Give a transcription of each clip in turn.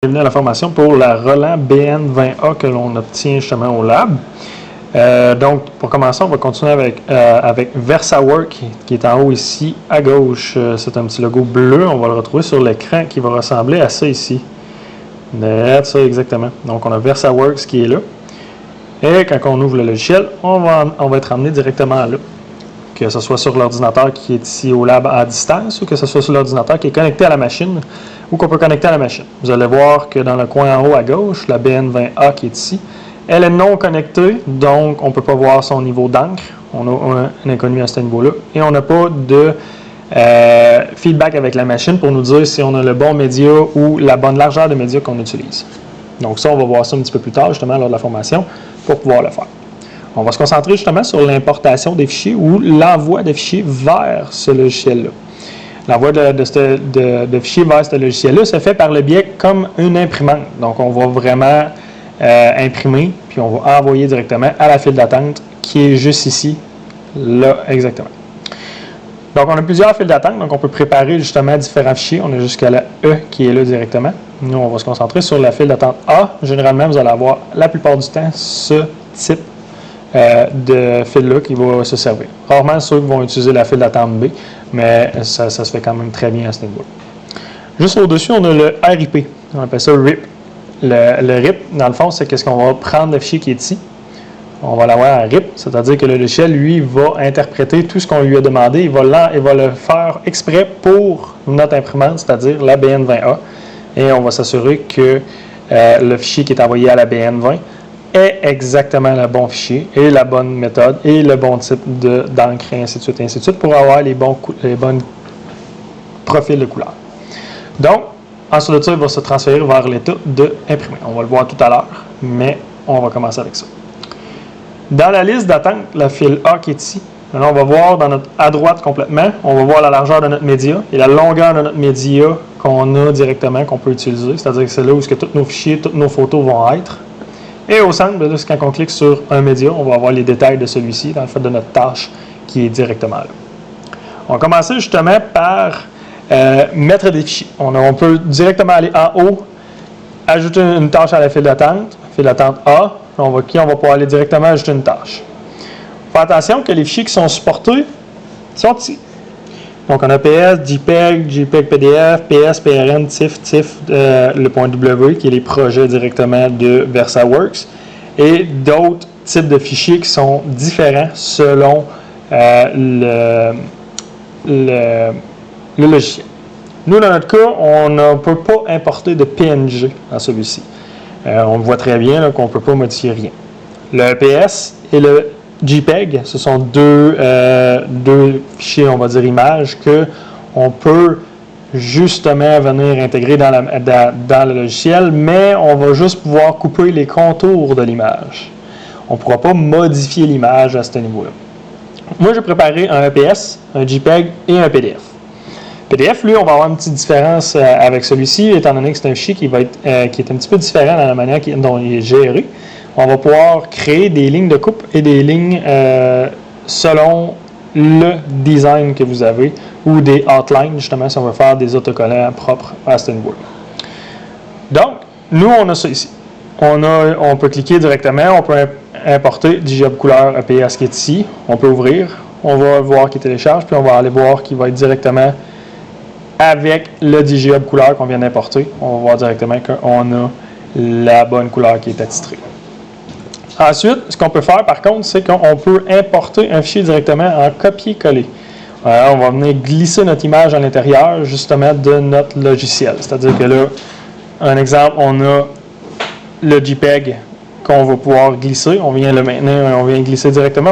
Bienvenue à la formation pour la Roland BN20A que l'on obtient justement au lab. Donc, pour commencer, on va continuer avec VersaWorks qui est en haut ici à gauche. C'est un petit logo bleu. On va le retrouver sur l'écran qui va ressembler à ça ici. Ça, exactement. Donc, on a VersaWorks qui est là. Et quand on ouvre le logiciel, on va être emmené directement là. Que ce soit sur l'ordinateur qui est ici au lab à distance ou que ce soit sur l'ordinateur qui est connecté à la machine ou qu'on peut connecter à la machine. Vous allez voir que dans le coin en haut à gauche, la BN20A qui est ici, elle est non connectée, donc on ne peut pas voir son niveau d'encre. On a un inconnu à ce niveau-là. Et on n'a pas de feedback avec la machine pour nous dire si on a le bon média ou la bonne largeur de média qu'on utilise. Donc ça, on va voir ça un petit peu plus tard, justement, lors de la formation, pour pouvoir le faire. On va se concentrer justement sur l'importation des fichiers ou l'envoi des fichiers vers ce logiciel-là. L'envoi de fichiers vers ce logiciel-là se fait par le biais comme une imprimante. Donc, on va vraiment imprimer, puis on va envoyer directement à la file d'attente qui est juste ici, là exactement. Donc, on a plusieurs files d'attente, donc on peut préparer justement différents fichiers. On a jusqu'à la E qui est là directement. Nous, on va se concentrer sur la file d'attente A. Généralement, vous allez avoir la plupart du temps ce type de fil-là qui va se servir. Rarement ceux qui vont utiliser la file d'attente B, mais ça se fait quand même très bien à ce niveau-là. Juste au-dessus, on a le RIP. On appelle ça RIP. Le RIP, dans le fond, c'est qu'est-ce qu'on va prendre le fichier qui est ici. On va l'avoir en RIP, c'est-à-dire que le logiciel, lui, va interpréter tout ce qu'on lui a demandé. Il va le faire exprès pour notre imprimante, c'est-à-dire la BN20A. Et on va s'assurer que le fichier qui est envoyé à la BN20 est exactement le bon fichier et la bonne méthode et le bon type d'encre et ainsi de suite pour avoir les bons profils de couleurs. Donc, ensuite de ça, il va se transférer vers l'état de imprimer. On va le voir tout à l'heure, mais on va commencer avec ça. Dans la liste d'attente, la file A qui est ici, alors on va voir à droite complètement, on va voir la largeur de notre média et la longueur de notre média qu'on a directement, qu'on peut utiliser, c'est-à-dire que c'est là où tous nos fichiers, toutes nos photos vont être. Et au centre, quand on clique sur un média, on va avoir les détails de celui-ci dans le fait de notre tâche qui est directement là. On va commencer justement par mettre des fichiers. On peut directement aller en haut, ajouter une tâche à la file d'attente A. On va pouvoir aller directement ajouter une tâche. Faites attention que les fichiers qui sont supportés sont ici. Donc, on a PS, JPEG, JPEG PDF, PS, PRN, TIFF, le .w qui est les projets directement de VersaWorks et d'autres types de fichiers qui sont différents selon le logiciel. Nous, dans notre cas, on ne peut pas importer de PNG dans celui-ci. On voit très bien qu'on ne peut pas modifier rien. Le PS et le JPEG, ce sont deux fichiers, on va dire, images, qu'on peut justement venir intégrer dans le logiciel, mais on va juste pouvoir couper les contours de l'image. On ne pourra pas modifier l'image à ce niveau-là. Moi, j'ai préparé un EPS, un JPEG et un PDF. PDF, lui, on va avoir une petite différence avec celui-ci, étant donné que c'est un fichier qui est un petit peu différent dans la manière dont il est géré. On va pouvoir créer des lignes de coupe et des lignes selon le design que vous avez ou des outlines, justement, si on veut faire des autocollants propres à ce niveau-là. Donc, nous, on a ça ici. On peut cliquer directement, on peut importer DJOB couleur EPS qui est ici. On peut ouvrir, on va voir qu'il télécharge, puis on va aller voir qu'il va être directement avec le DJOB couleur qu'on vient d'importer. On va voir directement qu'on a la bonne couleur qui est attitrée. Ensuite, ce qu'on peut faire par contre, c'est qu'on peut importer un fichier directement en copier-coller. On va venir glisser notre image à l'intérieur justement de notre logiciel. C'est-à-dire que là, un exemple, on a le JPEG qu'on va pouvoir glisser. On vient le maintenir, on vient glisser directement.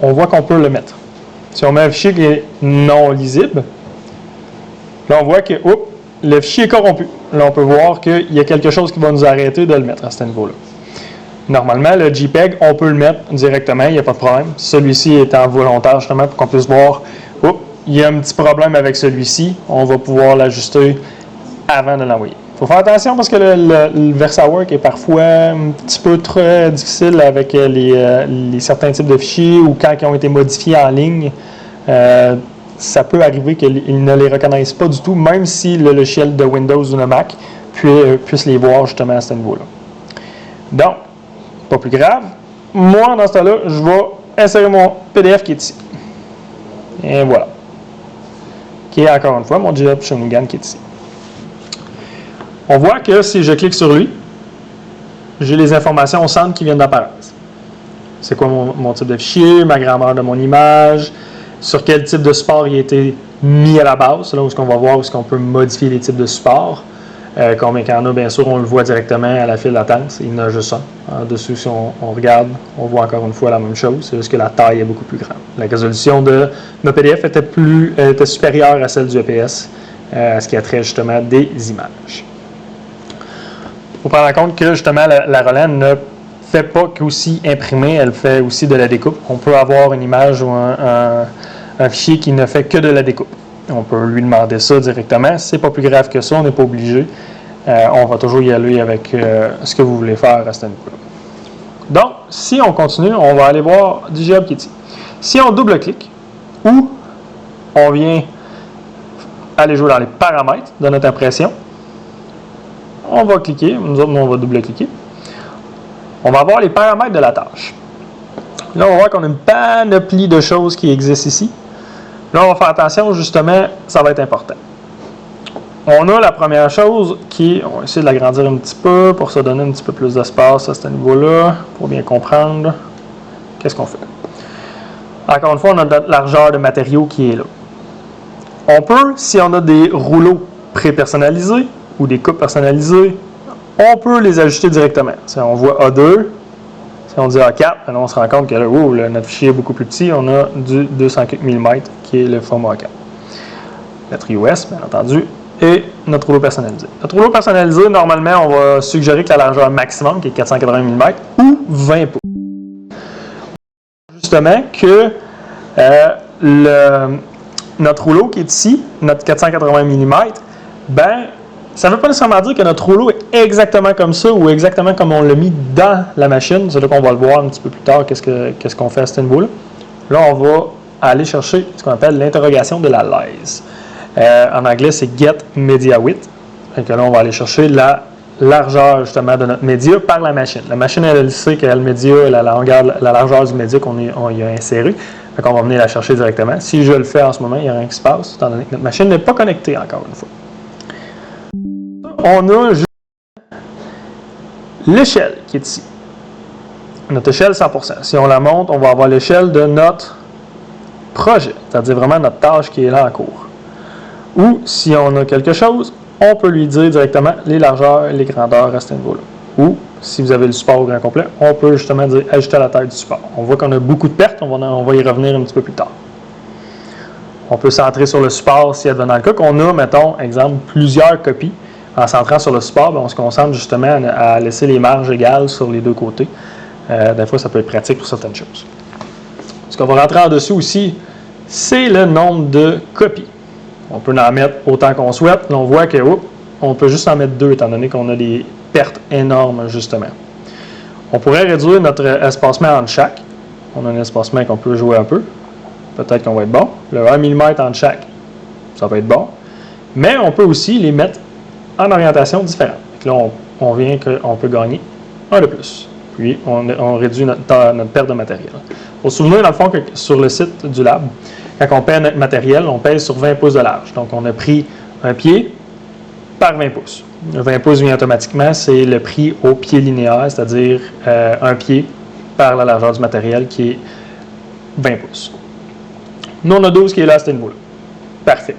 On voit qu'on peut le mettre. Si on met un fichier qui est non lisible, là on voit que le fichier est corrompu. Là on peut voir qu'il y a quelque chose qui va nous arrêter de le mettre à ce niveau-là. Normalement, le JPEG, on peut le mettre directement, il n'y a pas de problème. Celui-ci étant volontaire, justement, pour qu'on puisse voir, il y a un petit problème avec celui-ci, on va pouvoir l'ajuster avant de l'envoyer. Il faut faire attention parce que le VersaWorks est parfois un petit peu trop difficile avec les certains types de fichiers ou quand ils ont été modifiés en ligne. Ça peut arriver qu'ils ne les reconnaissent pas du tout, même si le logiciel de Windows ou de Mac puisse les voir justement à ce niveau-là. Donc, pas plus grave. Moi, dans ce cas-là, je vais insérer mon PDF qui est ici. Et voilà. Qui est encore une fois mon GitHub Shawinigan qui est ici. On voit que si je clique sur lui, j'ai les informations au centre qui viennent d'apparaître. C'est quoi mon type de fichier, ma grammaire de mon image, sur quel type de support il a été mis à la base. C'est là où on va voir où on peut modifier les types de supports. Combien qu'il y en a, bien sûr, on le voit directement à la file d'attente. Il y en a juste un. En dessous, si on regarde, on voit encore une fois la même chose. C'est juste que la taille est beaucoup plus grande. La résolution de notre PDF était supérieure à celle du EPS, à ce qui a trait justement des images. Il faut prendre en compte que justement la Roland ne fait pas qu'aussi imprimer, elle fait aussi de la découpe. On peut avoir une image ou un fichier qui ne fait que de la découpe. On peut lui demander ça directement. C'est pas plus grave que ça, on n'est pas obligé. On va toujours y aller avec ce que vous voulez faire à ce niveau-là. Donc, si on continue, on va aller voir du GitHub qui est ici. Si on double-clique, ou on vient aller jouer dans les paramètres de notre impression, on va cliquer, nous autres, on va double-cliquer. On va avoir les paramètres de la tâche. Là, on va voir qu'on a une panoplie de choses qui existent ici. Là, on va faire attention, justement, ça va être important. On a la première chose qui, on va essayer de l'agrandir un petit peu pour se donner un petit peu plus d'espace à ce niveau-là, pour bien comprendre qu'est-ce qu'on fait. Encore une fois, on a notre largeur de matériaux qui est là. On peut, si on a des rouleaux pré-personnalisés ou des coupes personnalisées, on peut les ajuster directement. Si on voit A2, si on dit A4, là, on se rend compte que là, notre fichier est beaucoup plus petit. On a du 200 mm qui est le format A4. Notre US, bien entendu, et notre rouleau personnalisé. Notre rouleau personnalisé, normalement, on va suggérer que la largeur maximum, qui est 480 mm, ou 20 pouces. Justement que notre rouleau qui est ici, notre 480 mm, ben, ça ne veut pas nécessairement dire que notre rouleau est exactement comme ça ou exactement comme on l'a mis dans la machine. C'est là qu'on va le voir un petit peu plus tard, qu'est-ce qu'on fait à ce niveau-là. Là, on va aller chercher ce qu'on appelle l'interrogation de la lise. En anglais, c'est Get Media Width. Donc là, on va aller chercher la largeur justement de notre média par la machine. La machine, elle sait que le média, la largeur du média qu'on y a inséré. Donc on va venir la chercher directement. Si je le fais en ce moment, il n'y a rien qui se passe, étant donné que notre machine n'est pas connectée encore une fois. On a l'échelle qui est ici. Notre échelle 100%. Si on la monte, on va avoir l'échelle de notre projet, c'est-à-dire vraiment notre tâche qui est là en cours. Ou si on a quelque chose, on peut lui dire directement les largeurs et les grandeurs à ce niveau-là. Ou si vous avez le support au grand complet, on peut justement dire ajouter à la taille du support. On voit qu'on a beaucoup de pertes, on va y revenir un petit peu plus tard. On peut centrer sur le support si advenant le cas qu'on a, mettons, exemple, plusieurs copies. En centrant sur le support, bien, on se concentre justement à laisser les marges égales sur les deux côtés. Des fois, ça peut être pratique pour certaines choses. Ce qu'on va rentrer en dessous aussi, c'est le nombre de copies. On peut en mettre autant qu'on souhaite. Là, on voit que on peut juste en mettre 2, étant donné qu'on a des pertes énormes, justement. On pourrait réduire notre espacement entre chaque. On a un espacement qu'on peut jouer un peu. Peut-être qu'on va être bon. Le 1 mm entre chaque, ça peut être bon. Mais on peut aussi les mettre en orientation différente. Donc là, on vient qu'on peut gagner un de plus. Puis, on réduit notre perte de matériel. Il faut se souvenir, dans le fond, que sur le site du lab, quand on pèse notre matériel, on pèse sur 20 pouces de large. Donc, on a pris un pied par 20 pouces. Le 20 pouces vient automatiquement, c'est le prix au pied linéaire, c'est-à-dire un pied par la largeur du matériel qui est 20 pouces. Nous, on a 12 qui est là à ce niveau-là. Parfait.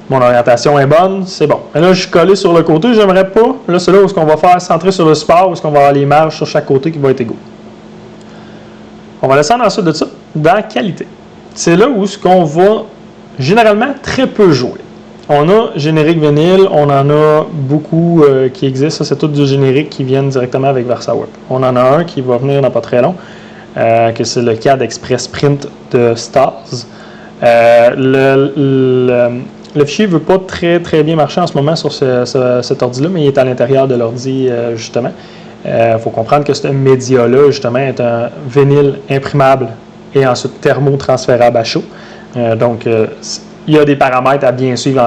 Mon orientation est bonne, c'est bon. Et là, je suis collé sur le côté, j'aimerais pas. Là, c'est là où on va faire centrer sur le support, où on va avoir les marges sur chaque côté qui vont être égaux. On va descendre ensuite de ça dans qualité. C'est là où on va généralement très peu jouer. On a générique vinyle, on en a beaucoup qui existent. Ça, c'est tout du générique qui viennent directement avec VersaWeb. On en a un qui va venir dans pas très long, que c'est le CAD Express Print de Stars. Le fichier ne veut pas très bien marcher en ce moment sur cet ordi-là, mais il est à l'intérieur de l'ordi, justement. Il faut comprendre que ce média-là, justement, est un vinyle imprimable et ensuite thermotransférable à chaud. Donc, il y a des paramètres à bien suivre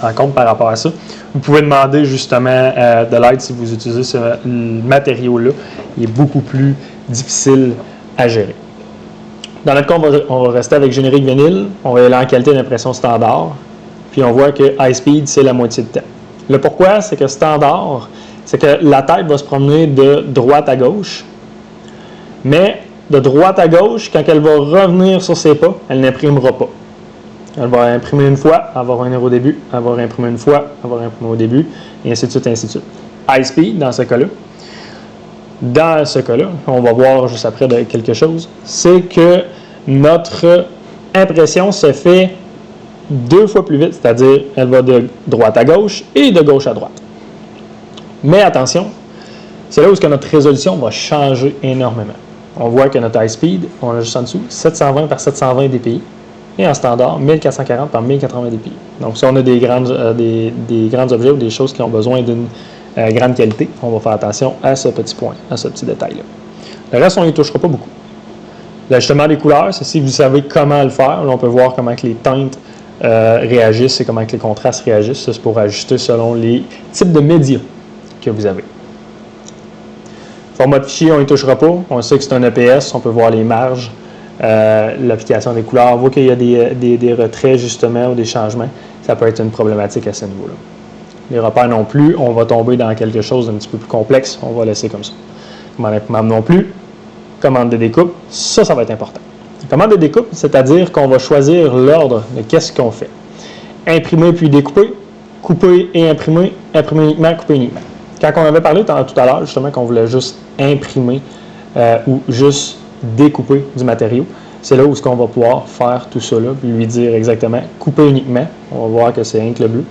en compte par rapport à ça. Vous pouvez demander justement de l'aide si vous utilisez ce matériau-là. Il est beaucoup plus difficile à gérer. Dans notre cas, on va rester avec générique vinyle. On va aller en qualité d'impression standard. Puis on voit que high speed, c'est la moitié de temps. Le pourquoi, c'est que standard, c'est que la tête va se promener de droite à gauche. Mais de droite à gauche, quand elle va revenir sur ses pas, elle n'imprimera pas. Elle va imprimer une fois, elle va revenir au début, elle va réimprimer une fois, elle va réimprimer au début, et ainsi de suite, ainsi de suite. High speed, dans ce cas-là. Dans ce cas-là, on va voir juste après de quelque chose, c'est que notre impression se fait 2 fois plus vite, c'est-à-dire elle va de droite à gauche et de gauche à droite. Mais attention, c'est là où notre résolution va changer énormément. On voit que notre high speed, on a juste en dessous, 720 par 720 dpi. Et en standard, 1440 par 1080 dpi. Donc, si on a des grands objets ou des choses qui ont besoin d'une grande qualité, on va faire attention à ce petit point, à ce petit détail-là. Le reste, on n'y touchera pas beaucoup. L'ajustement des couleurs, c'est si vous savez comment le faire. Là, on peut voir comment que les teintes réagissent et comment que les contrastes réagissent. Ça, c'est pour ajuster selon les types de médias que vous avez. Format de fichier, on n'y touchera pas. On sait que c'est un EPS, on peut voir les marges. L'application des couleurs, on voit qu'il y a des retraits justement ou des changements, ça peut être une problématique à ce niveau-là. Les repères non plus, on va tomber dans quelque chose d'un petit peu plus complexe, on va laisser comme ça. Commande d'imprimante non plus, commande de découpe, ça va être important. Commande de découpe, c'est-à-dire qu'on va choisir l'ordre de qu'est-ce qu'on fait. Imprimer puis découper, couper et imprimer, imprimer uniquement, couper uniquement. Quand on avait parlé tout à l'heure justement qu'on voulait juste imprimer ou juste découper du matériau. C'est là où on va pouvoir faire tout ça, là, puis lui dire exactement couper uniquement. On va voir que c'est rien que le bleu.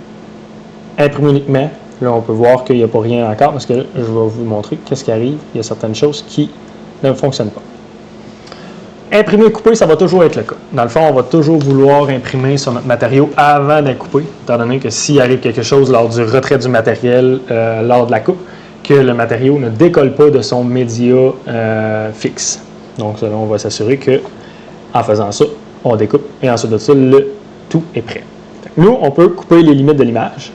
Imprimer uniquement. Là, on peut voir qu'il n'y a pas rien encore parce que là, je vais vous montrer qu'est-ce qui arrive. Il y a certaines choses qui ne fonctionnent pas. Imprimer et couper, ça va toujours être le cas. Dans le fond, on va toujours vouloir imprimer sur notre matériau avant de couper, étant donné que s'il arrive quelque chose lors du retrait du matériel, lors de la coupe, que le matériau ne décolle pas de son média fixe. Donc, là, on va s'assurer qu'en faisant ça, on découpe et ensuite de ça, le tout est prêt. Nous, on peut couper les limites de l'image.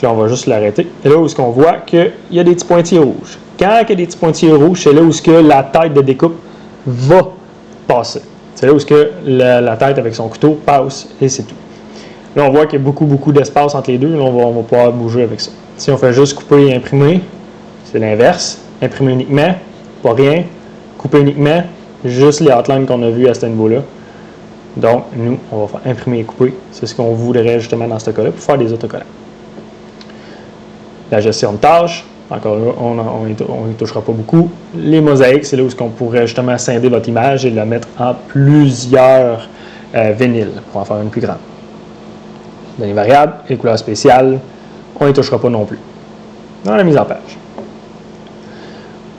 Là, on va juste l'arrêter. Et là où on voit qu'il y a des petits pointillés rouges. Quand il y a des petits pointillés rouges, c'est là où la tête de découpe va passer. C'est là où la tête avec son couteau passe et c'est tout. Là, on voit qu'il y a beaucoup d'espace entre les deux. Là, on va pouvoir bouger avec ça. Si on fait juste couper et imprimer, c'est l'inverse. Imprimer uniquement, pas rien. Couper uniquement, juste les outlines qu'on a vues à ce niveau-là. Donc, nous, on va faire imprimer et couper. C'est ce qu'on voudrait justement dans ce cas-là pour faire des autocollants. La gestion de tâches, encore là, on n'y touchera pas beaucoup. Les mosaïques, c'est là où on pourrait justement scinder votre image et la mettre en plusieurs vinyles pour en faire une plus grande. Données variables, les couleurs spéciales, on n'y touchera pas non plus. Dans la mise en page.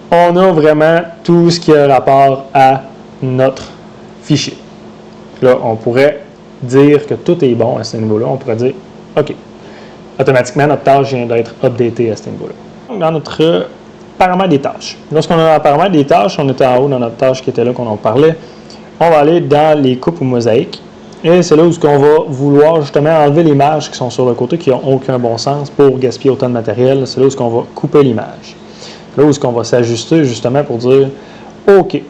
On a vraiment tout ce qui a rapport à notre fichier. Là, on pourrait dire que tout est bon à ce niveau-là. On pourrait dire, OK, automatiquement, notre tâche vient d'être updatée à ce niveau-là. Dans notre paramètre des tâches. Lorsqu'on a le paramètre des tâches, on était en haut dans notre tâche qui était là qu'on en parlait. On va aller dans les coupes ou mosaïques. Et c'est là où on va vouloir justement enlever les marges qui sont sur le côté qui n'ont aucun bon sens pour gaspiller autant de matériel. C'est là où on va couper l'image. Là où on va s'ajuster justement pour dire OK,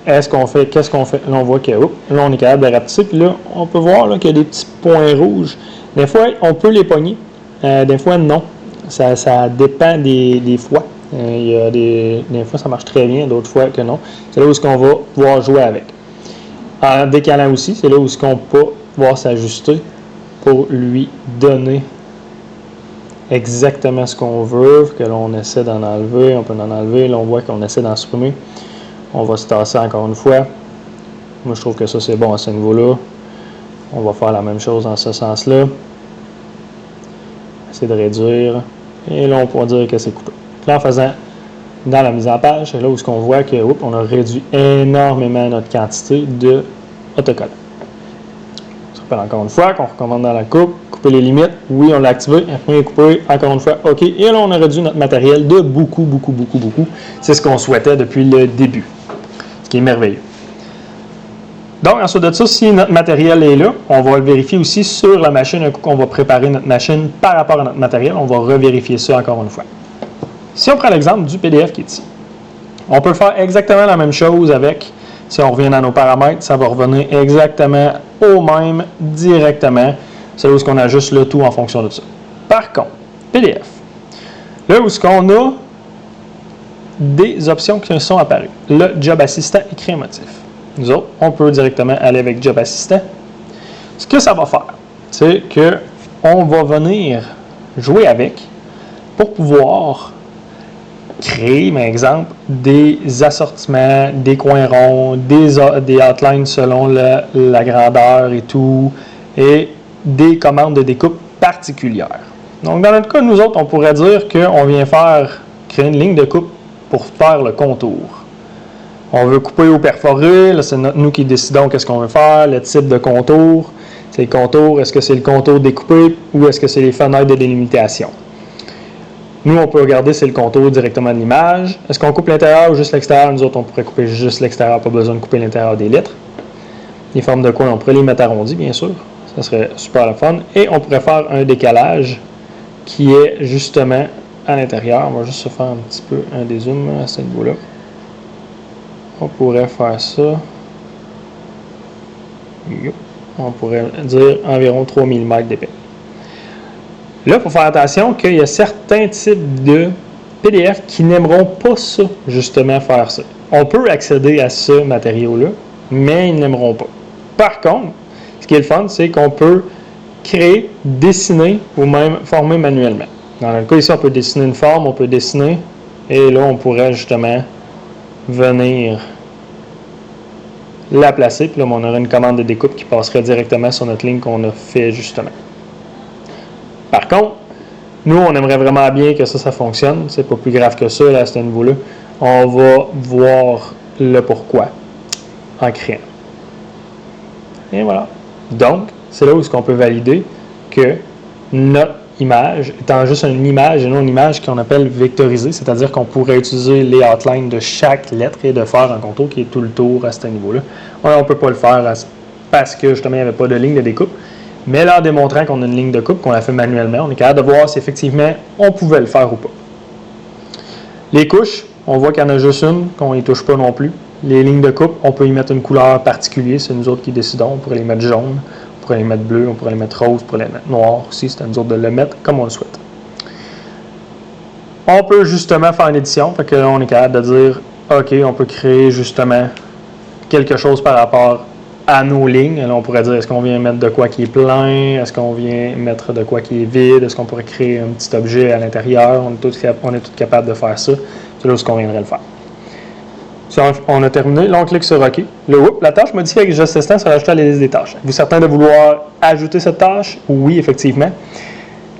qu'est-ce qu'on fait? Là, on voit que là, on est capable de rapetisser. Puis là, on peut voir qu'il y a des petits points rouges. Des fois, on peut les pogner. Des fois, non. Ça dépend des fois. Des fois, ça marche très bien, d'autres fois que non. C'est là où on va pouvoir jouer avec. En décalant aussi, c'est là où on peut pouvoir s'ajuster pour lui donner exactement ce qu'on veut, que l'on essaie d'en enlever, on peut en enlever, là on voit qu'on essaie d'en supprimer. On va se tasser encore une fois. Moi je trouve que ça c'est bon à ce niveau-là. On va faire la même chose dans ce sens-là. Essayer de réduire. Et là on pourra dire que c'est coupé. Là en faisant dans la mise en page, c'est là où on voit que on a réduit énormément notre quantité de autocollants. Je rappelle encore une fois qu'on recommande dans la coupe, couper les limites, oui on l'a activé, imprimer, couper, encore une fois, OK. Et là on a réduit notre matériel de beaucoup. C'est ce qu'on souhaitait depuis le début, ce qui est merveilleux. Donc, ensuite de ça, si notre matériel est là, on va le vérifier aussi sur la machine. Un coup qu'on va préparer notre machine par rapport à notre matériel, on va revérifier ça encore une fois. Si on prend l'exemple du PDF qui est ici, on peut faire exactement la même chose avec, si on revient dans nos paramètres, ça va revenir exactement au même directement. C'est là où on ajuste le tout en fonction de ça. Par contre, PDF, là où on a des options qui sont apparues. Le Job Assistant et créer un motif. Nous autres, on peut directement aller avec Job Assistant. Ce que ça va faire, c'est qu'on va venir jouer avec pour pouvoir créer, par exemple, des assortiments, des coins ronds, des outlines selon la grandeur et tout, et des commandes de découpe particulières. Donc, dans notre cas, nous autres, on pourrait dire qu'on vient créer une ligne de coupe pour faire le contour. On veut couper ou perforer, là, c'est nous qui décidons qu'est-ce qu'on veut faire, le type de contour. C'est le contour, est-ce que c'est le contour découpé ou est-ce que c'est les fenêtres de délimitation? Nous, on peut regarder c'est le contour directement de l'image. Est-ce qu'on coupe l'intérieur ou juste l'extérieur? Nous autres, on pourrait couper juste l'extérieur, pas besoin de couper l'intérieur des lettres. Les formes de coin, on pourrait les mettre arrondies, bien sûr. Ça serait super le fun. Et on pourrait faire un décalage qui est justement à l'intérieur. On va juste se faire un petit peu un dézoom à ce niveau-là. On pourrait faire ça. On pourrait dire environ 3 mm d'épais. Là, il faut faire attention qu'il y a certains types de PDF qui n'aimeront pas ça, justement, faire ça. On peut accéder à ce matériau-là, mais ils n'aimeront pas. Par contre, ce qui est le fun, c'est qu'on peut créer, dessiner ou même former manuellement. Dans le cas ici, on peut dessiner une forme, on peut dessiner, et là, on pourrait justement venir la placer, puis là, on aurait une commande de découpe qui passerait directement sur notre ligne qu'on a fait justement. Par contre, nous, on aimerait vraiment bien que ça fonctionne. C'est pas plus grave que ça, là, à ce niveau-là. On va voir le pourquoi en créant. Et voilà. Donc, c'est là où on peut valider que notre image, étant juste une image et non une image qu'on appelle vectorisée, c'est-à-dire qu'on pourrait utiliser les outlines de chaque lettre et de faire un contour qui est tout le tour à ce niveau-là. On ne peut pas le faire parce que justement, il n'y avait pas de ligne de découpe. Mais là, en démontrant qu'on a une ligne de coupe, qu'on l'a fait manuellement, on est capable de voir si effectivement on pouvait le faire ou pas. Les couches, on voit qu'il y en a juste une, qu'on n'y touche pas non plus. Les lignes de coupe, on peut y mettre une couleur particulière, c'est nous autres qui décidons. On pourrait les mettre jaunes, on pourrait les mettre bleus, on pourrait les mettre roses, on pourrait les mettre noirs aussi, c'est à nous autres de le mettre comme on le souhaite. On peut justement faire une édition, fait que là, on est capable de dire, OK, on peut créer justement quelque chose par rapport à nos lignes. Là, on pourrait dire, est-ce qu'on vient mettre de quoi qui est plein? Est-ce qu'on vient mettre de quoi qui est vide? Est-ce qu'on pourrait créer un petit objet à l'intérieur? On est tous capables de faire ça. C'est là où on viendrait le faire. Si on a terminé, là, on clique sur OK. La tâche modifiée avec Just Assistant sera ajoutée à la liste des tâches. Êtes-vous certain de vouloir ajouter cette tâche? Oui, effectivement.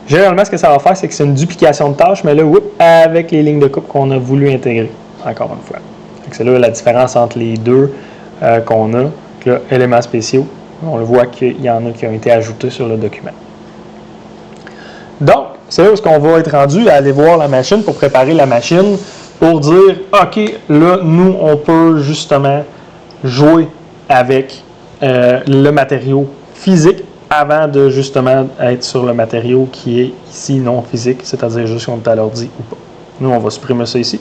Généralement, ce que ça va faire, c'est que c'est une duplication de tâches, mais là, avec les lignes de coupe qu'on a voulu intégrer, encore une fois. C'est là la différence entre les deux qu'on a. Là, éléments spéciaux, on le voit qu'il y en a qui ont été ajoutés sur le document. Donc, c'est là où on va être rendu à aller voir la machine pour préparer la machine pour dire, OK, là, nous, on peut justement jouer avec le matériau physique avant de justement être sur le matériau qui est ici non physique, c'est-à-dire juste si on est à l'ordi ou pas. Nous, on va supprimer ça ici.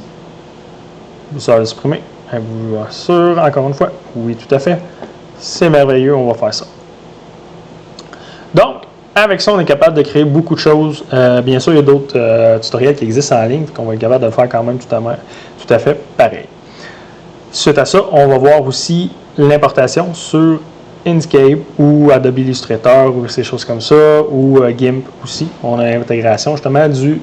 Ça va supprimer. Vous assure, encore une fois, oui, tout à fait. C'est merveilleux, on va faire ça. Donc, avec ça, on est capable de créer beaucoup de choses. Bien sûr, il y a d'autres tutoriels qui existent en ligne, qu'on va être capable de faire quand même tout à fait pareil. Suite à ça, on va voir aussi l'importation sur Inkscape ou Adobe Illustrator ou ces choses comme ça, ou GIMP aussi. On a l'intégration justement de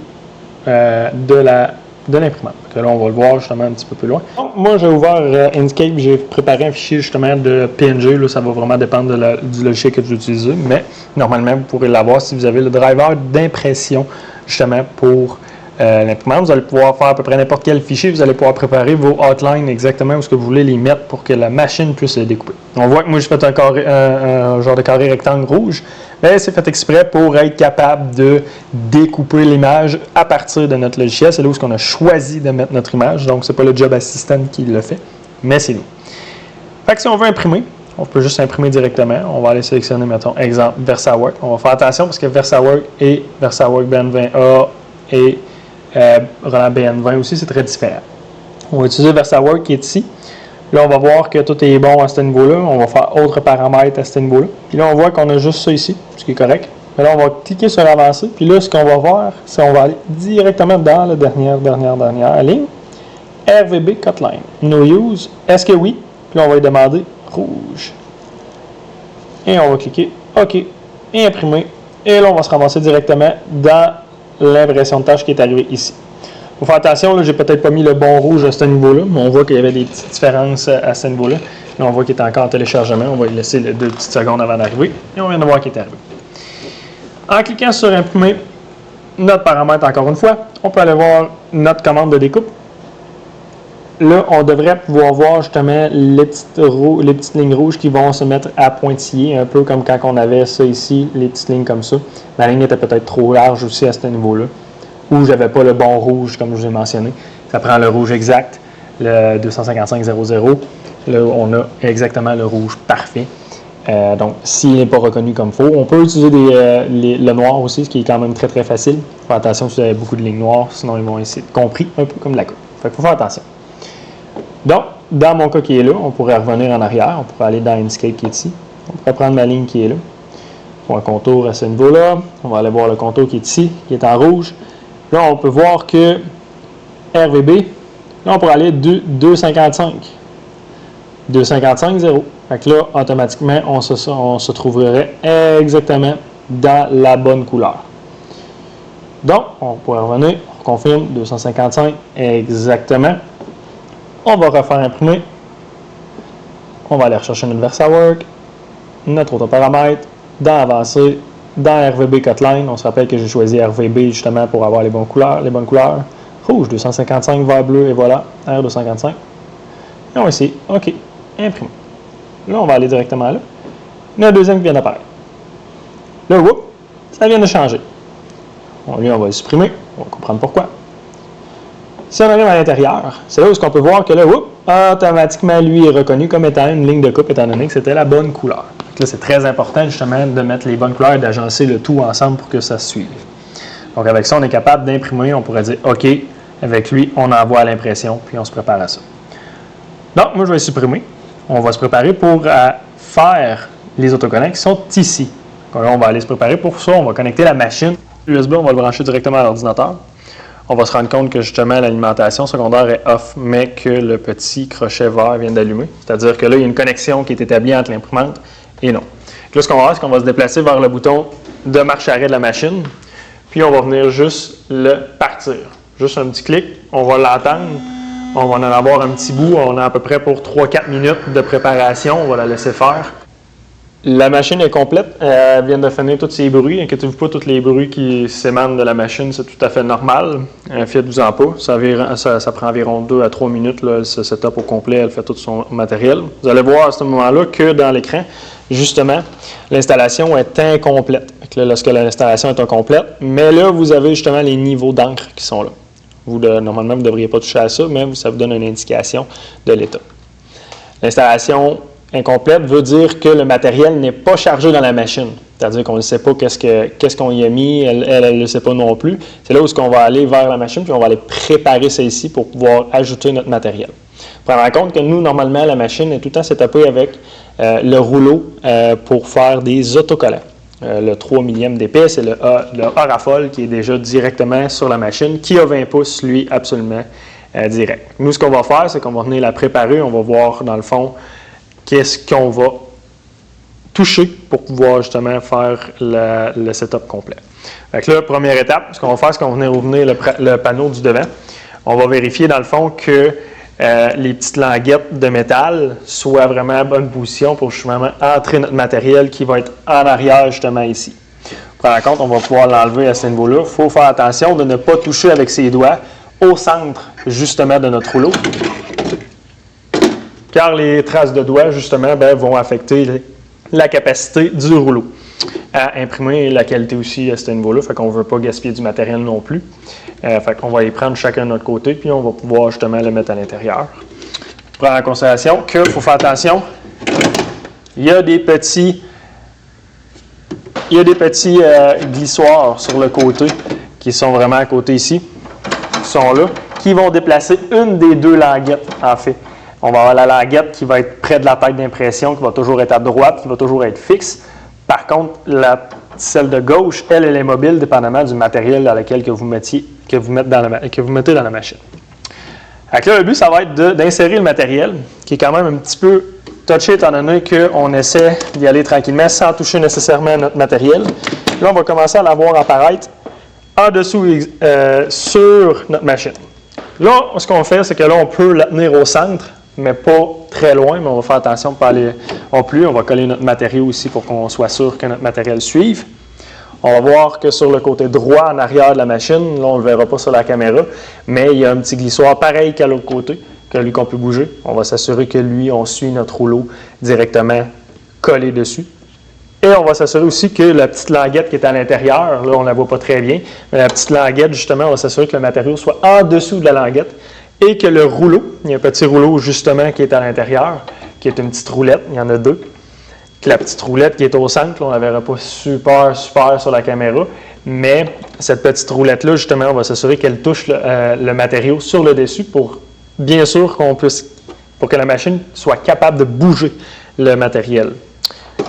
l'imprimante. Là, on va le voir justement un petit peu plus loin. Donc, moi, j'ai ouvert Inkscape, j'ai préparé un fichier justement de PNG. Là, ça va vraiment dépendre du logiciel que vous utilisez, mais normalement, vous pourrez l'avoir si vous avez le driver d'impression justement pour l'imprimante. Vous allez pouvoir faire à peu près n'importe quel fichier. Vous allez pouvoir préparer vos outlines exactement où ce que vous voulez les mettre pour que la machine puisse les découper. On voit que moi, j'ai fait un genre de carré rectangle rouge. Mais c'est fait exprès pour être capable de découper l'image à partir de notre logiciel. C'est là où on a choisi de mettre notre image. Donc, ce n'est pas le Job Assistant qui le fait, mais c'est nous. Fait que si on veut imprimer, on peut juste imprimer directement. On va aller sélectionner, mettons, exemple, VersaWorks. On va faire attention parce que VersaWorks et VersaWorks BN20A et Roland BN20 aussi, c'est très différent. On va utiliser VersaWorks qui est ici. Là, on va voir que tout est bon à ce niveau-là. On va faire autres paramètres à ce niveau-là. Puis là, on voit qu'on a juste ça ici, ce qui est correct. Mais là, on va cliquer sur Avancer. Puis là, ce qu'on va voir, c'est qu'on va aller directement dans la dernière ligne. RVB Cutline. No use. Est-ce que oui? Puis là, on va lui demander rouge. Et on va cliquer OK. Et imprimer. Et là, on va se ramasser directement dans l'impression de tâche qui est arrivée ici. Il faut faire attention, là, j'ai peut-être pas mis le bon rouge à ce niveau-là, mais on voit qu'il y avait des petites différences à ce niveau-là. Là, on voit qu'il est encore en téléchargement. On va lui laisser 2 petites secondes avant d'arriver. Et on vient de voir qu'il est arrivé. En cliquant sur imprimer notre paramètre encore une fois, on peut aller voir notre commande de découpe. Là, on devrait pouvoir voir justement les petites lignes rouges qui vont se mettre à pointiller, un peu comme quand on avait ça ici, les petites lignes comme ça. La ligne était peut-être trop large aussi à ce niveau-là, ou je n'avais pas le bon rouge, comme je vous ai mentionné. Ça prend le rouge exact, le 255-00. Là, on a exactement le rouge parfait. Donc, s'il n'est pas reconnu comme faux, on peut utiliser le noir aussi, ce qui est quand même très très facile. Faut faire attention si vous avez beaucoup de lignes noires, sinon ils vont essayer de compris, un peu comme la coupe. Fait qu'il faut faire attention. Donc, dans mon cas qui est là, on pourrait revenir en arrière, on pourrait aller dans Inkscape qui est ici. On pourrait prendre ma ligne qui est là. Pour un contour à ce niveau-là, on va aller voir le contour qui est ici, qui est en rouge. Là, on peut voir que RVB, là, on pourrait aller 2,55. 2,55,0. Fait que là, automatiquement, on se trouverait exactement dans la bonne couleur. Donc, on pourrait revenir, on confirme 255 exactement. On va refaire imprimer. On va aller rechercher notre VersaWorks, notre autre paramètre, dans Avancer, dans RVB Cutline. On se rappelle que j'ai choisi RVB justement pour avoir les bonnes couleurs. Rouge 255, vert bleu, et voilà, R255. Et on va essayer. OK, imprimer. Là, on va aller directement là. Il y a un deuxième qui vient d'apparaître. Là, whoop, ça vient de changer. On va le supprimer. On va comprendre pourquoi. Si on arrive à l'intérieur, c'est là où on peut voir que là, whoop, automatiquement, lui est reconnu comme étant une ligne de coupe, étant donné que c'était la bonne couleur. Donc là, c'est très important justement de mettre les bonnes couleurs et d'agencer le tout ensemble pour que ça se suive. Donc avec ça, on est capable d'imprimer. On pourrait dire OK. Avec lui, on envoie à l'impression, puis on se prépare à ça. Donc, moi, je vais supprimer. On va se préparer pour faire les autoconnects qui sont ici. Donc là, on va aller se préparer pour ça. On va connecter la machine. L'USB, on va le brancher directement à l'ordinateur. On va se rendre compte que justement, l'alimentation secondaire est off, mais que le petit crochet vert vient d'allumer. C'est-à-dire que là, il y a une connexion qui est établie entre l'imprimante et non. Donc là, ce qu'on va faire, c'est qu'on va se déplacer vers le bouton de marche arrêt de la machine, puis on va venir juste le partir. Juste un petit clic, on va l'entendre. On va en avoir un petit bout, on a à peu près pour 3-4 minutes de préparation, on va la laisser faire. La machine est complète, elle vient de finir tous ses bruits, inquiétez-vous pas, tous les bruits qui s'émanent de la machine, c'est tout à fait normal, faites-vous-en pas, ça prend environ 2 à 3 minutes, là, ce setup au complet, elle fait tout son matériel. Vous allez voir à ce moment-là que dans l'écran, justement, l'installation est incomplète. Là, lorsque l'installation est incomplète, mais là, vous avez justement les niveaux d'encre qui sont là. Normalement, vous ne devriez pas toucher à ça, mais ça vous donne une indication de l'état. L'installation incomplète veut dire que le matériel n'est pas chargé dans la machine. C'est-à-dire qu'on ne sait pas qu'est-ce qu'on y a mis, elle ne le sait pas non plus. C'est là où on va aller vers la machine, puis on va aller préparer ça ici pour pouvoir ajouter notre matériel. Prendre en compte que nous, normalement, la machine est tout le temps setupée avec le rouleau pour faire des autocollants. Le 3 millième d'épais, c'est le A Rafale qui est déjà directement sur la machine, qui a 20 pouces, lui, absolument direct. Nous, ce qu'on va faire, c'est qu'on va venir la préparer, on va voir, dans le fond, qu'est-ce qu'on va toucher pour pouvoir justement faire le setup complet. Fait que là, première étape, ce qu'on va faire, c'est qu'on va venir ouvrir le panneau du devant. On va vérifier, dans le fond, que les petites languettes de métal soient vraiment à bonne position pour justement entrer notre matériel qui va être en arrière justement ici. Prends en compte, on va pouvoir l'enlever à ce niveau-là. Il faut faire attention de ne pas toucher avec ses doigts au centre justement de notre rouleau, car les traces de doigts justement vont affecter la capacité du rouleau à imprimer, la qualité aussi à ce niveau-là, fait qu'on ne veut pas gaspiller du matériel non plus. Fait qu'on va y prendre chacun de notre côté, puis on va pouvoir justement le mettre à l'intérieur. Prendre en considération qu'il faut faire attention, il y a des petits glissoirs sur le côté qui sont vraiment à côté ici, qui sont là, qui vont déplacer une des deux languettes en fait. On va avoir la languette qui va être près de la tête d'impression, qui va toujours être à droite, qui va toujours être fixe. Par contre, celle de gauche, elle est mobile dépendamment du matériel dans lequel que vous mettez dans la machine. Donc là, le but, ça va être d'insérer le matériel, qui est quand même un petit peu touché étant donné qu'on essaie d'y aller tranquillement sans toucher nécessairement notre matériel. Là, on va commencer à la voir apparaître en dessous sur notre machine. Là, ce qu'on fait, c'est que là, on peut la tenir au centre, mais pas très loin, mais on va faire attention pour pas aller non plus. On va coller notre matériau aussi pour qu'on soit sûr que notre matériel suive. On va voir que sur le côté droit en arrière de la machine, là on ne le verra pas sur la caméra, mais il y a un petit glissoir pareil qu'à l'autre côté, que lui qu'on peut bouger. On va s'assurer que lui, on suit notre rouleau directement collé dessus. Et on va s'assurer aussi que la petite languette qui est à l'intérieur, là on ne la voit pas très bien, mais la petite languette, justement, on va s'assurer que le matériau soit en dessous de la languette et que le rouleau, il y a un petit rouleau justement qui est à l'intérieur, qui est une petite roulette, il y en a deux. Que la petite roulette qui est au centre, là, on ne la verra pas super sur la caméra, mais cette petite roulette-là, justement, on va s'assurer qu'elle touche le matériau sur le dessus pour bien sûr pour que la machine soit capable de bouger le matériel.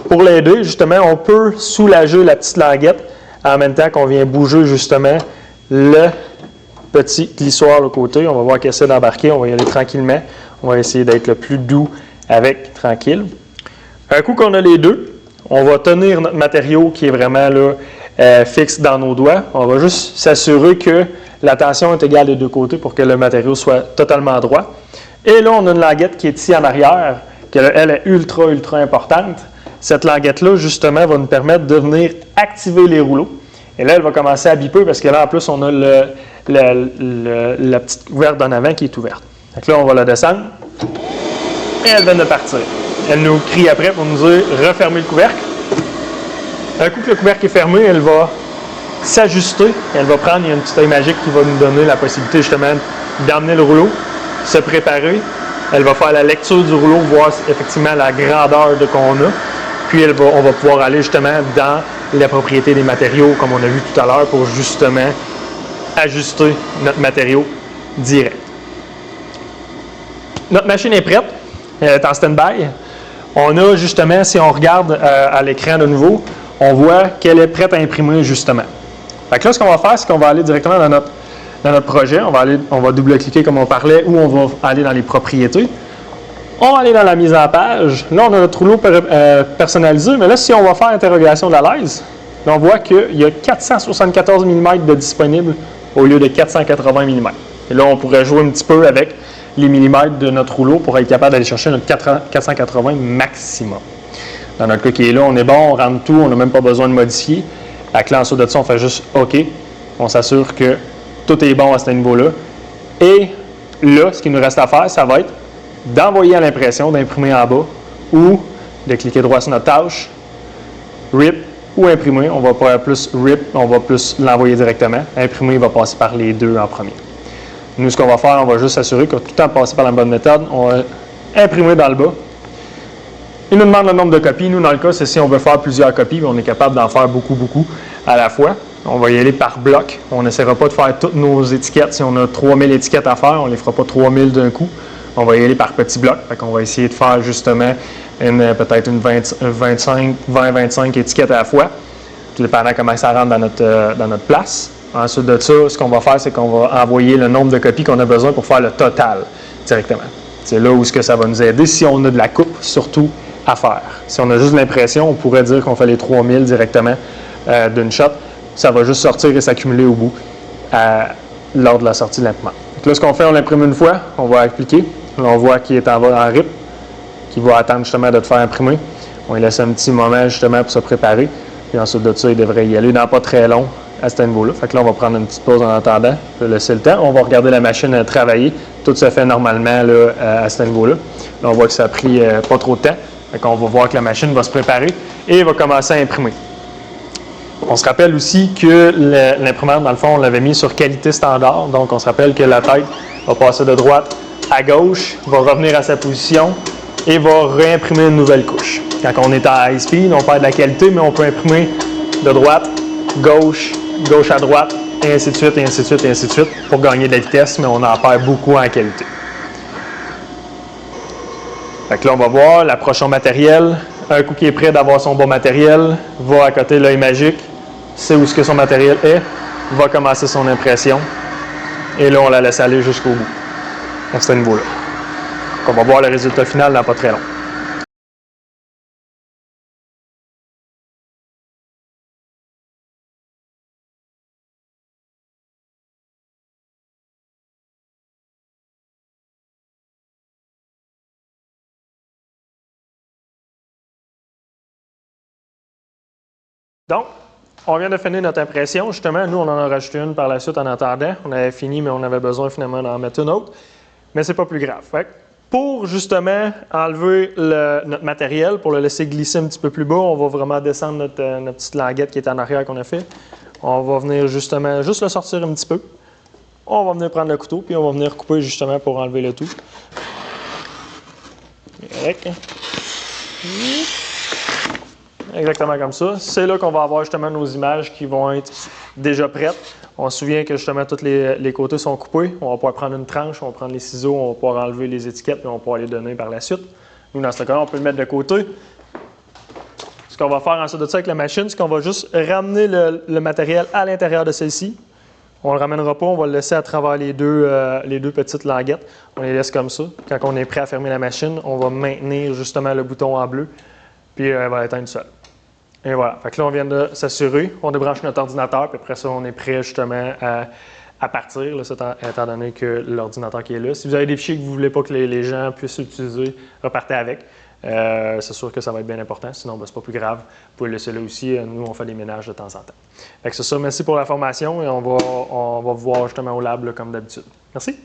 Pour l'aider, justement, on peut soulager la petite languette en même temps qu'on vient bouger justement le petit glissoir de côté. On va voir qu'il essaie d'embarquer, on va y aller tranquillement. On va essayer d'être le plus doux avec, tranquille. Un coup qu'on a les deux, on va tenir notre matériau qui est vraiment là, fixe dans nos doigts. On va juste s'assurer que la tension est égale des deux côtés pour que le matériau soit totalement droit. Et là, on a une languette qui est ici en arrière, qu'elle est ultra importante. Cette languette-là, justement, va nous permettre de venir activer les rouleaux. Et là, elle va commencer à biper parce que là, en plus, on a la petite couvercle d'en avant qui est ouverte. Donc là, on va la descendre et elle vient de partir. Elle nous crie après pour nous dire « refermer le couvercle ». Un coup que le couvercle est fermé, elle va s'ajuster. Elle va prendre, il y a une petite œil magique qui va nous donner la possibilité justement d'emmener le rouleau, se préparer. Elle va faire la lecture du rouleau, voir effectivement la grandeur qu'on a. Puis on va pouvoir aller justement dans la propriété des matériaux, comme on a vu tout à l'heure, pour justement ajuster notre matériau direct. Notre machine est prête, elle est en stand-by. On a justement, si on regarde à l'écran de nouveau, on voit qu'elle est prête à imprimer justement. Fait que là, ce qu'on va faire, c'est qu'on va aller directement dans notre projet. On va double-cliquer comme on parlait, ou on va aller dans les propriétés. On va aller dans la mise en page. Là, on a notre rouleau personnalisé, mais là, si on va faire interrogation de la lèse, là, on voit qu'il y a 474 mm de disponible au lieu de 480 mm. Et là, on pourrait jouer un petit peu avec les millimètres de notre rouleau pour être capable d'aller chercher notre 480 maximum. Dans notre cas qui est là, on est bon, on rentre tout, on n'a même pas besoin de modifier. Fait là, en dessous de ça, on fait juste OK. On s'assure que tout est bon à ce niveau-là. Et là, ce qu'il nous reste à faire, ça va être d'envoyer à l'impression, d'imprimer en bas ou de cliquer droit sur notre tâche, RIP ou imprimer. On va pas plus RIP, on va plus l'envoyer directement. Imprimer va passer par les deux en premier. Nous, ce qu'on va faire, on va juste s'assurer que tout le temps passer par la bonne méthode. On va imprimer dans le bas. Il nous demande le nombre de copies. Nous, dans le cas, c'est si on veut faire plusieurs copies, on est capable d'en faire beaucoup à la fois. On va y aller par bloc. On n'essaiera pas de faire toutes nos étiquettes. Si on a 3000 étiquettes à faire, on ne les fera pas 3000 d'un coup. On va y aller par petits blocs. Fait qu'on va essayer de faire justement peut-être une 20-25 étiquettes à la fois, tout dépendant comment ça rentre dans notre place. Ensuite de ça, ce qu'on va faire, c'est qu'on va envoyer le nombre de copies qu'on a besoin pour faire le total directement. C'est là où ça va nous aider si on a de la coupe, surtout à faire. Si on a juste l'impression, on pourrait dire qu'on fait les 3000 directement d'une shot. Ça va juste sortir et s'accumuler au bout lors de la sortie de l'imprimante. Là, ce qu'on fait, on l'imprime une fois, on va appliquer. Là, on voit qu'il est en RIP, qui va attendre justement de te faire imprimer. On lui laisse un petit moment justement pour se préparer. Puis ensuite de ça, il devrait y aller dans pas très long à ce niveau-là. Fait que là, on va prendre une petite pause en attendant, laisser le temps. On va regarder la machine travailler. Tout se fait normalement là, à ce niveau-là. Là, on voit que ça a pris pas trop de temps. Fait qu'on va voir que la machine va se préparer et va commencer à imprimer. On se rappelle aussi que l'imprimante, dans le fond, on l'avait mis sur qualité standard. Donc, on se rappelle que la tête va passer de droite à gauche, va revenir à sa position et va réimprimer une nouvelle couche. Quand on est à high speed, on perd de la qualité, mais on peut imprimer de droite, gauche, gauche à droite, et ainsi de suite, et ainsi de suite, et ainsi de suite, pour gagner de la vitesse, mais on en perd beaucoup en qualité. Fait que là, on va voir l'approche au matériel. Un coup qui est prêt d'avoir son bon matériel, va à côté de l'œil magique, sait où ce que son matériel est, va commencer son impression, et là, on la laisse aller jusqu'au bout, à ce niveau-là. On va voir le résultat final dans pas très long. Donc, on vient de finir notre impression. Justement, nous, on en a rajouté une par la suite en attendant. On avait fini, mais on avait besoin finalement d'en mettre une autre. Mais c'est pas plus grave. Fait que pour justement enlever notre matériel, pour le laisser glisser un petit peu plus bas, on va vraiment descendre notre petite languette qui est en arrière qu'on a fait. On va venir justement, juste le sortir un petit peu. On va venir prendre le couteau, puis on va venir couper justement pour enlever le tout. Exactement comme ça. C'est là qu'on va avoir justement nos images qui vont être déjà prêtes. On se souvient que justement tous les côtés sont coupés. On va pouvoir prendre une tranche, on va prendre les ciseaux, on va pouvoir enlever les étiquettes et on va pouvoir les donner par la suite. Nous, dans ce cas-là, on peut le mettre de côté. Ce qu'on va faire ensuite de ça avec la machine, c'est qu'on va juste ramener le matériel à l'intérieur de celle-ci. On ne le ramènera pas, on va le laisser à travers les deux petites languettes. On les laisse comme ça. Quand on est prêt à fermer la machine, on va maintenir justement le bouton en bleu, puis elle va éteindre seule. Et voilà. Fait que là, on vient de s'assurer. On débranche notre ordinateur, puis après ça, on est prêt justement à partir, là, étant donné que l'ordinateur qui est là. Si vous avez des fichiers que vous ne voulez pas que les gens puissent utiliser, repartez avec. C'est sûr que ça va être bien important, sinon ben, c'est pas plus grave. Vous pouvez le laisser là aussi. Nous, on fait des ménages de temps en temps. Fait que c'est ça. Merci pour la formation et on va vous voir justement au lab là, comme d'habitude. Merci.